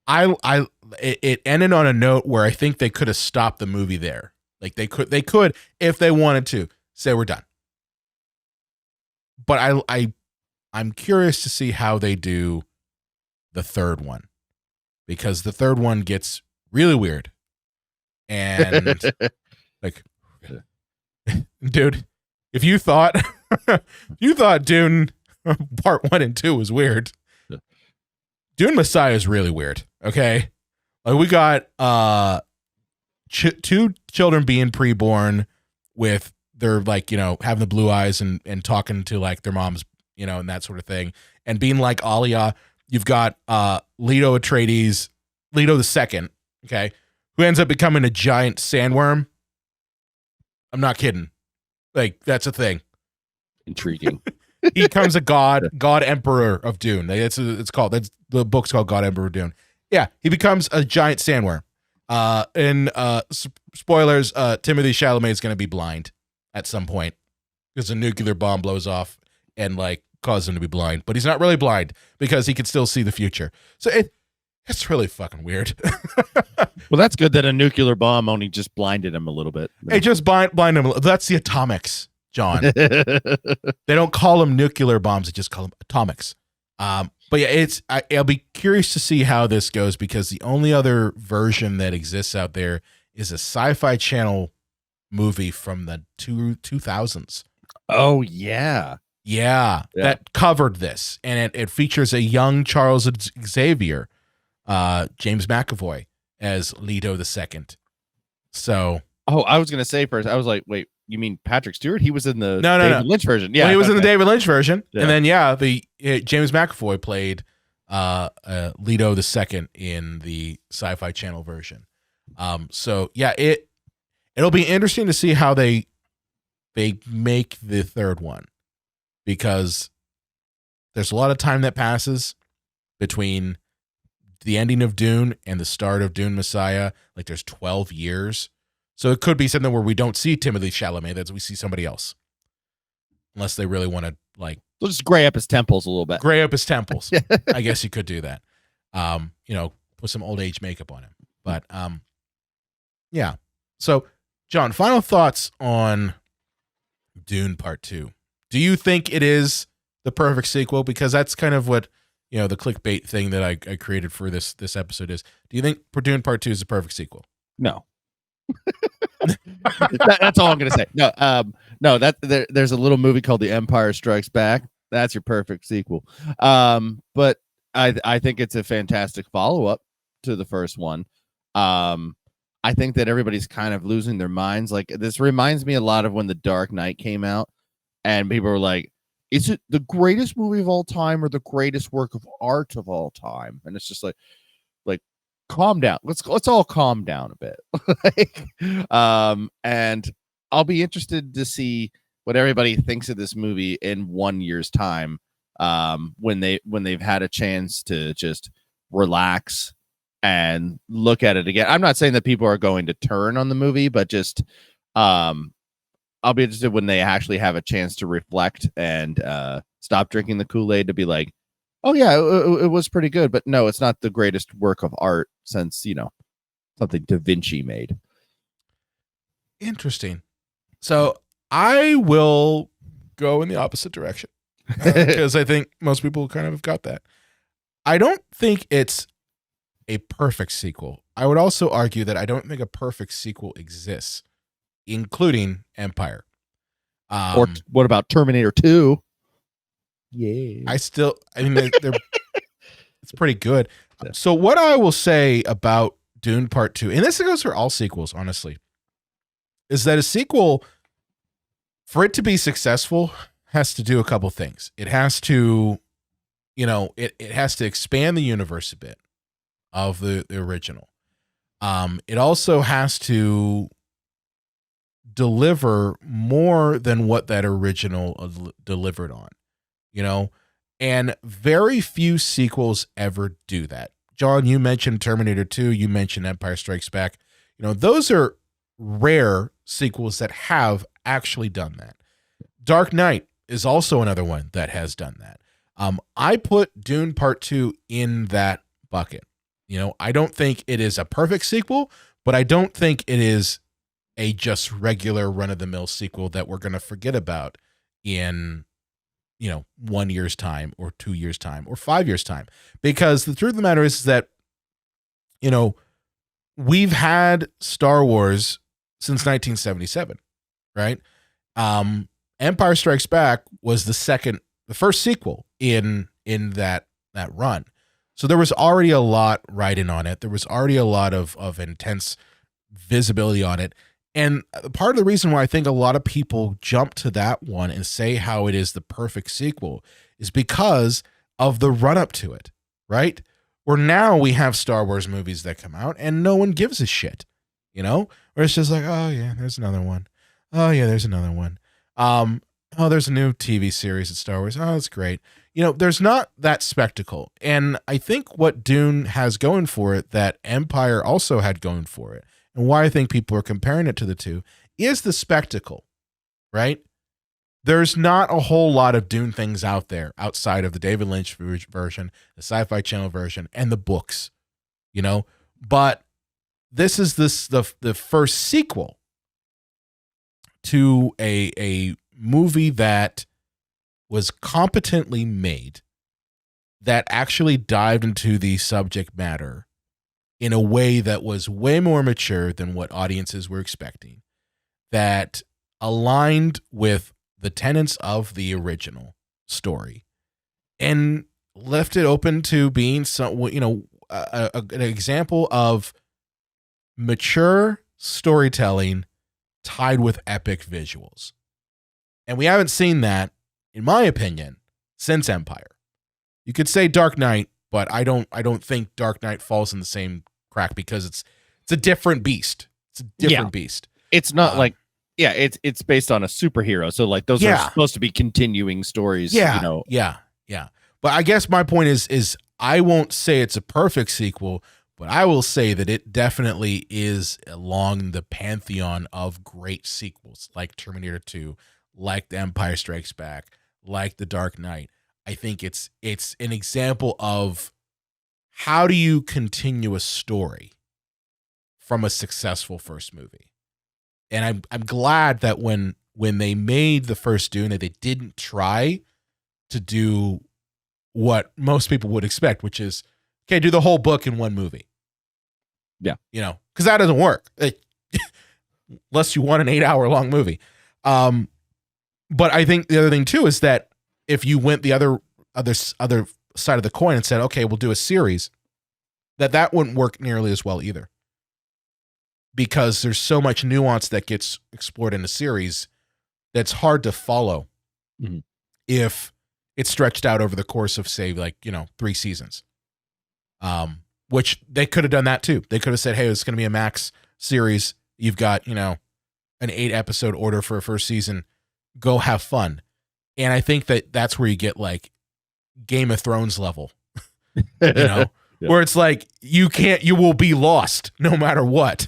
Speaker 1: it ended on a note where I think they could have stopped the movie there. Like they could if they wanted to say we're done. But I'm curious to see how they do the third one, because the third one gets really weird. And like, dude, if you thought Dune Part 1 and 2 was weird, Dune Messiah is really weird. Okay, like we got two children being preborn with their, like, having the blue eyes and talking to like their moms, and that sort of thing, and being like Alia. You've got Leto Atreides, Leto the Second, okay, who ends up becoming a giant sandworm. I'm not kidding. Like, that's a thing.
Speaker 2: Intriguing.
Speaker 1: He becomes a god emperor of Dune. It's called, that's the book's called God Emperor of Dune. Yeah, he becomes a giant sandworm. Spoilers, Timothée Chalamet is going to be blind at some point because a nuclear bomb blows off and like causes him to be blind, but he's not really blind because he can still see the future. So it's really fucking weird.
Speaker 2: Well, that's good that a nuclear bomb only just blinded him a little bit.
Speaker 1: It just blinded him. That's the atomics, John. They don't call them nuclear bombs; they just call them atomics. But yeah, I'll be curious to see how this goes, because the only other version that exists out there is a Sci-Fi Channel movie from the 2000s.
Speaker 2: Oh yeah.
Speaker 1: Yeah, that covered this, and it features a young Charles Xavier, James McAvoy as Leto the Second. So,
Speaker 2: I was gonna say first, I was like, wait, you mean Patrick Stewart? He was in the
Speaker 1: David
Speaker 2: Lynch version. Yeah,
Speaker 1: well, he was in the David Lynch version, and then James McAvoy played Leto the Second in the Sci-Fi Channel version. So yeah, it'll be interesting to see how they make the third one, because there's a lot of time that passes between the ending of Dune and the start of Dune Messiah. Like, there's 12 years. So it could be something where we don't see Timothée Chalamet, that we see somebody else. Unless they really want to, like...
Speaker 2: They'll just gray up his temples a little bit.
Speaker 1: Gray up his temples. I guess you could do that. Put some old age makeup on him. But, yeah. So, John, final thoughts on Dune Part 2. Do you think it is the perfect sequel? Because that's kind of what, the clickbait thing that I created for this episode is. Do you think Dune Part 2 is the perfect sequel?
Speaker 2: No. That's all I'm going to say. No, there's a little movie called The Empire Strikes Back. That's your perfect sequel. But I think it's a fantastic follow-up to the first one. I think that everybody's kind of losing their minds. Like, this reminds me a lot of when The Dark Knight came out. And people were like, is it the greatest movie of all time or the greatest work of art of all time? And it's just like calm down. Let's all calm down a bit. And I'll be interested to see what everybody thinks of this movie in 1 year's time, when they've had a chance to just relax and look at it again. I'm not saying that people are going to turn on the movie, but just I'll be interested when they actually have a chance to reflect and stop drinking the Kool-Aid, to be like, oh yeah, it was pretty good, but no, it's not the greatest work of art since, something Da Vinci made.
Speaker 1: Interesting. So I will go in the opposite direction, because I think most people kind of have got that. I don't think it's a perfect sequel. I would also argue that I don't think a perfect sequel exists, including Empire.
Speaker 2: Or what about Terminator 2? Yeah.
Speaker 1: I mean, they're it's pretty good. Yeah. So what I will say about Dune Part 2, and this goes for all sequels, honestly, is that a sequel, for it to be successful, has to do a couple things. It has to, it has to expand the universe a bit of the original. It also has to deliver more than what that original delivered on, and very few sequels ever do that. John, you mentioned Terminator 2, you mentioned Empire Strikes Back. Those are rare sequels that have actually done that. Dark Knight is also another one that has done that. I put Dune Part 2 in that bucket. I don't think it is a perfect sequel, but I don't think it is a just regular run-of-the-mill sequel that we're going to forget about in 1 year's time or 2 years' time or 5 years' time. Because the truth of the matter is that, we've had Star Wars since 1977, right? Empire Strikes Back was the first sequel in that run. So there was already a lot riding on it. There was already a lot of intense visibility on it. And part of the reason why I think a lot of people jump to that one and say how it is the perfect sequel is because of the run up to it, right? Where now we have Star Wars movies that come out and no one gives a shit, where it's just like, oh yeah, there's another one. Oh yeah, there's another one. Oh, there's a new TV series at Star Wars. Oh, that's great. There's not that spectacle. And I think what Dune has going for it that Empire also had going for it, and why I think people are comparing it to the two, is the spectacle, right? There's not a whole lot of Dune things out there outside of the David Lynch version, the Sci-Fi Channel version, and the books, But this is the first sequel to a movie that was competently made, that actually dived into the subject matter in a way that was way more mature than what audiences were expecting, that aligned with the tenets of the original story, and left it open to being an example of mature storytelling tied with epic visuals. And we haven't seen that, in my opinion, since Empire. You could say Dark Knight, but I don't think Dark Knight falls in the same crack because it's a different beast. It's a different beast.
Speaker 2: It's not it's based on a superhero. So like those are supposed to be continuing stories.
Speaker 1: Yeah. But I guess my point is I won't say it's a perfect sequel, but I will say that it definitely is along the pantheon of great sequels like Terminator 2, like The Empire Strikes Back, like The Dark Knight. I think it's an example of how do you continue a story from a successful first movie. And I'm glad that when they made the first Dune, that they didn't try to do what most people would expect, which is, okay, do the whole book in one movie.
Speaker 2: Yeah.
Speaker 1: Because that doesn't work. Unless you want an 8-hour long movie. But I think the other thing too is that if you went the other side of the coin and said, okay, we'll do a series, that wouldn't work nearly as well either. Because there's so much nuance that gets explored in a series that's hard to follow if it's stretched out over the course of, say, 3 seasons. Which they could have done that too. They could have said, hey, it's going to be a max series. You've got, an 8-episode order for a first season. Go have fun. And I think that's where you get like Game of Thrones level, where it's like, you will be lost no matter what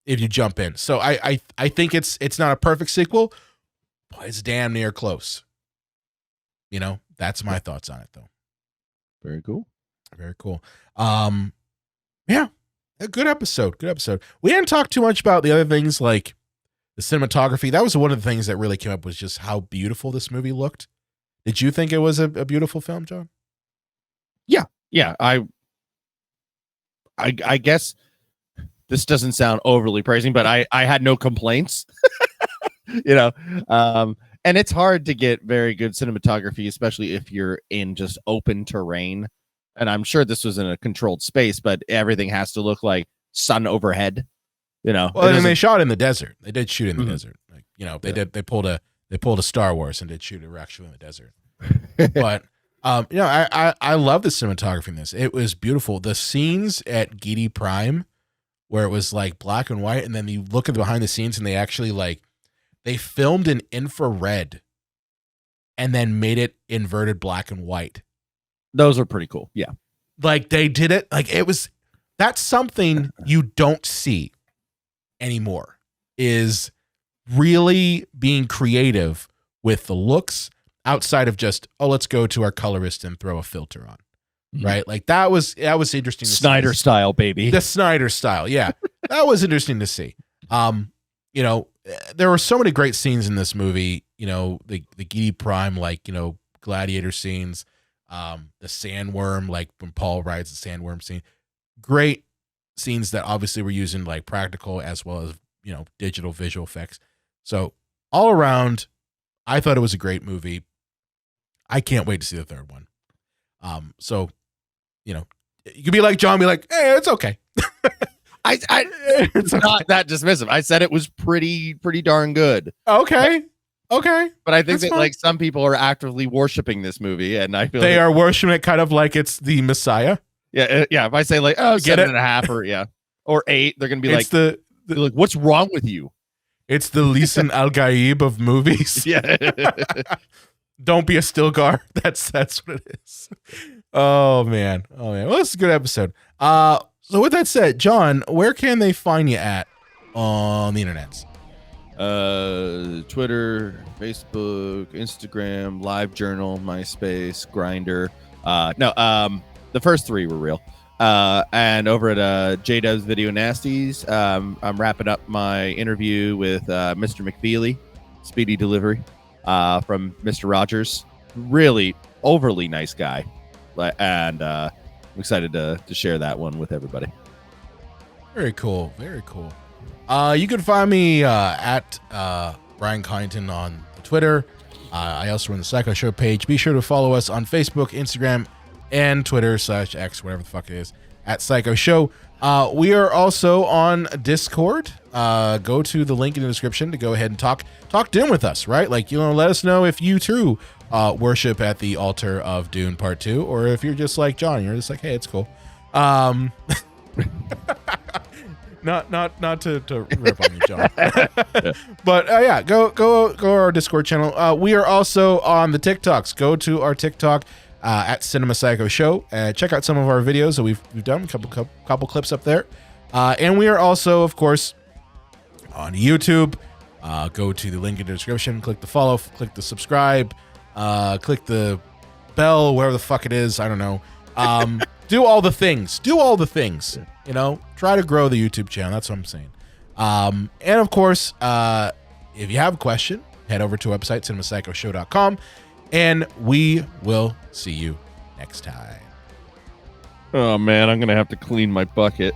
Speaker 1: if you jump in. So I think it's not a perfect sequel, but it's damn near close. That's my thoughts on it though.
Speaker 2: Very cool.
Speaker 1: Very cool. Yeah, a good episode. Good episode. We didn't talk too much about the other things like the cinematography. That was one of the things that really came up, was just how beautiful this movie looked. Did you think it was a beautiful film, John?
Speaker 2: Yeah. Yeah. I guess this doesn't sound overly praising, but I had no complaints, and it's hard to get very good cinematography, especially if you're in just open terrain. And I'm sure this was in a controlled space, but everything has to look like sun overhead. Well,
Speaker 1: and they shot in the desert. They did shoot in the desert. They pulled a Star Wars and did shoot it actually in the desert. But I love the cinematography in this. It was beautiful. The scenes at Gidi Prime, where it was like black and white, and then you look at the behind the scenes and they actually they filmed in infrared and then made it inverted black and white.
Speaker 2: Those are pretty cool. Yeah.
Speaker 1: Like they did it. That's something you don't see anymore is really being creative with the looks outside of just, oh, let's go to our colorist and throw a filter on. Right? Like that was interesting to
Speaker 2: Snyder
Speaker 1: see.
Speaker 2: style, baby.
Speaker 1: The Snyder style. Yeah. That was interesting to see. You know, there were so many great scenes in this movie, you know, the Gidi Prime, like, you know, gladiator scenes, the sandworm, like when Paul rides the sandworm scene. Great scenes that obviously were using like practical as well as, you know, digital visual effects. So all around, I thought it was a great movie. I can't wait to see the third one. So, you know, you could be like John, be like, hey, it's okay.
Speaker 2: It's not that dismissive. I said it was pretty darn good.
Speaker 1: Okay. Okay.
Speaker 2: But I think
Speaker 1: That's
Speaker 2: that
Speaker 1: fine.
Speaker 2: like some people are actively worshiping this movie, and I feel
Speaker 1: they are worshiping it kind of like it's the Messiah.
Speaker 2: Yeah. If I say like, oh,
Speaker 1: Get
Speaker 2: 7.5 or 8, they're gonna be
Speaker 1: it's
Speaker 2: like, like, what's wrong with you?
Speaker 1: It's the Lisan Al Gaib of movies.
Speaker 2: Yeah.
Speaker 1: Don't be a Stilgar. That's what it is. Oh man. Well, this is a good episode. So with that said, John, where can they find you at on the internet?
Speaker 2: Twitter, Facebook, Instagram, LiveJournal, MySpace, Grinder. The first 3 were real. And over at JDub's Video Nasties, I'm wrapping up my interview with Mr. McFeely, Speedy Delivery, from Mr. Rogers. Really overly nice guy, and I'm excited to share that one with everybody.
Speaker 1: Very cool. Very cool. You can find me at Brian Kyneton on Twitter. I also run the Psycho Show page. Be sure to follow us on Facebook, Instagram, and Twitter /X, whatever the fuck it is, at Psycho Show. We are also on Discord. Go to the link in the description to go ahead and talk Dune with us, right? Like, you know, let us know if you too worship at the altar of Dune Part 2, or if you're just like John, you're just like, hey, it's cool. Not to rip on you, John. But yeah, go our Discord channel. We are also on the TikToks. Go to our TikTok at Cinema Psycho Show. Check out some of our videos that we've done. A couple clips up there. And we are also, of course, on YouTube. Go to the link in the description. Click the follow. Click the subscribe. Click the bell. Wherever the fuck it is. I don't know. Do all the things. You know, try to grow the YouTube channel. That's what I'm saying. And of course, if you have a question, head over to our website, cinemapsychoshow.com, and we will see you next time.
Speaker 2: Oh man, I'm gonna have to clean my bucket.